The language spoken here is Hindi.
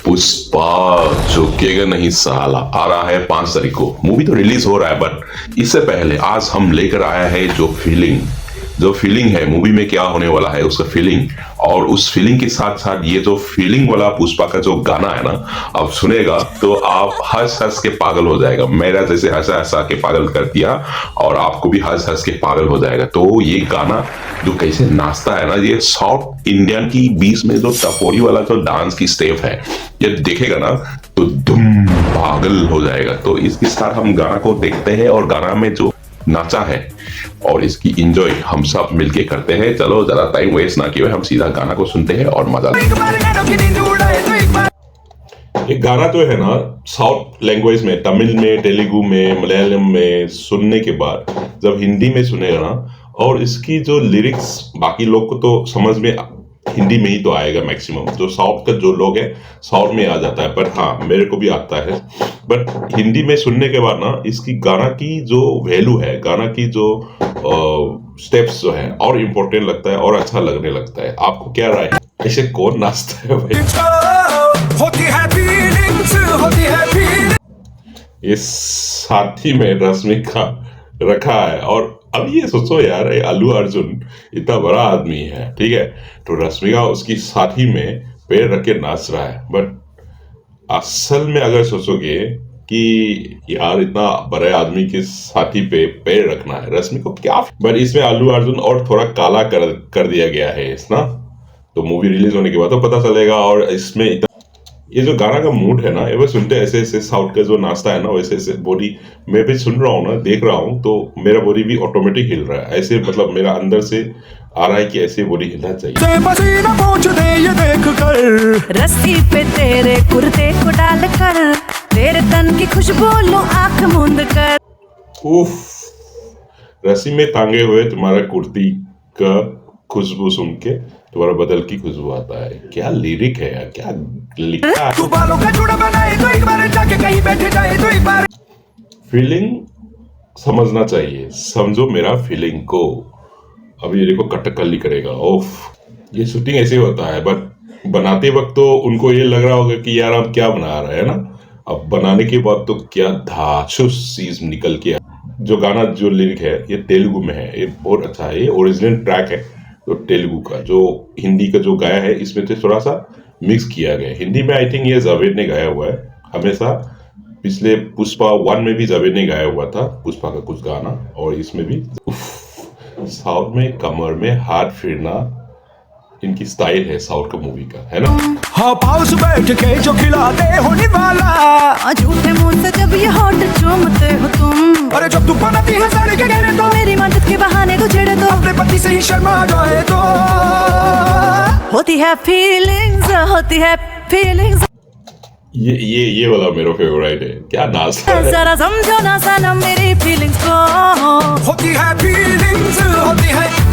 पुष्पा झुकेगा नहीं साला आ रहा है 5 तारीख को। मूवी तो रिलीज हो रहा है, बट इससे पहले आज हम लेकर आया है जो फीलिंग है मूवी में क्या होने वाला है उसका फीलिंग, और उस फीलिंग के साथ साथ ये जो फीलिंग वाला पुष्पा का जो गाना है ना, आप सुनेगा तो आप हंस हंस के पागल हो जाएगा। मेरा जैसे हंसा हंसा के पागल कर दिया और आपको भी हंस हंस के पागल हो जाएगा। तो ये गाना जो कैसे नाचता है ना, ये साउथ इंडियन की बीच में जो टपोरी वाला जो डांस की स्टेप है, ये देखेगा ना तो दुम पागल हो जाएगा। तो इसके साथ हम गाना को देखते हैं और गाना में जो नाचा है और इसकी एंजॉय हम सब मिलके करते हैं। चलो ज्यादा टाइम वेस्ट ना किए, हम सीधा गाना को सुनते हैं और मजा लेते हैं। एक गाना तो है ना साउथ लैंग्वेज में, तमिल में, तेलुगु में, मलयालम में सुनने के बाद जब हिंदी में सुनेगा ना, और इसकी जो लिरिक्स बाकी लोग को तो समझ में हिंदी में ही तो आएगा मैक्सिमम, जो साउथ का जो लोग हैं साउथ में आ जाता है, पर हाँ मेरे को भी आता है। बट हिंदी में सुनने के बाद ना इसकी गाना की जो वैल्यू है, गाना की जो स्टेप्स जो है और इम्पोर्टेंट लगता है और अच्छा लगने लगता है। आपको क्या राय है, ऐसे कौन नाचता है भाई? इस साथी में रश्मिका रखा है, और अब ये सोचो यार, अल्लू अर्जुन इतना बड़ा आदमी है, ठीक है, तो रश्मिका उसकी साथी में पैर रख के नाच रहा है। बट असल में अगर सोचोगे कि यार इतना बड़े आदमी के साथी पे पैर रखना है, रश्मिका को क्या, बट इसमें अल्लू अर्जुन और थोड़ा काला कर दिया गया है इस ना, तो मूवी रिलीज होने के बाद तो पता चलेगा। और इसमें ये जो गाना का मूड है ना, ये बस सुनते ऐसे ऐसे साउथ का जो नाचता है ना, वैसे ऐसे बॉडी मैं भी सुन रहा हूँ ना, देख रहा हूँ, तो मेरा बॉडी भी ऑटोमेटिक हिल रहा है ऐसे, मतलब मेरा अंदर से आ रहा है कि ऐसे बॉडी हिलना चाहिए। रस्सी पे तेरे कुर्ते को डाल कर, तेरे तन की खुशबू लो आंख मूंद कर। उफ, रस्सी में टांगे हुए तुम्हारा कुर्ती का खुशबू सुन के तुम्हारा बदल की खुशबू आता है। क्या लिरिक है यार, क्या लिखा है। फीलिंग समझना चाहिए, समझो मेरा फीलिंग को। अभी ये देखो कटकली करेगा, ओफ, ये शूटिंग ऐसे होता है, बट बनाते वक्त तो उनको ये लग रहा होगा कि यार हम क्या बना रहे हैं ना, अब बनाने के बाद तो क्या धाचुस चीज निकल के। जो गाना जो लिरिक है ये तेलुगु में है, ये बहुत अच्छा है, ये ओरिजिनल ट्रैक है तो तेलुगु का, जो हिंदी का जो गाया है इसमें तो थोड़ा सा मिक्स किया गया है। हिंदी में आई थिंक ये जावेद ने गाया हुआ है, हमेशा पिछले पुष्पा 1 में भी जावेद ने गाया हुआ था पुष्पा का कुछ गाना, और इसमें भी। साउथ में कमर में हाथ फेरना इनकी स्टाइल है साउथ का मूवी का, है ना। हाँ, पाउस बैठ के जो खिलाते होने वाला, झूठे मुंह से जब ये होठ चूमते हो तुम, अरे जब तू बनाती है सारे के गहरे तो मेरी मदद के बहाने तो छेड़े तो अपने पति से ही शर्मा जाए तो होती है फीलिंग्स, होती है फीलिंग्स। ये वाला मेरा फेवरेट है, क्या नाच है। जरा समझो ना सनम मेरी फीलिंग्स को, होती है फीलिंग्स, होती है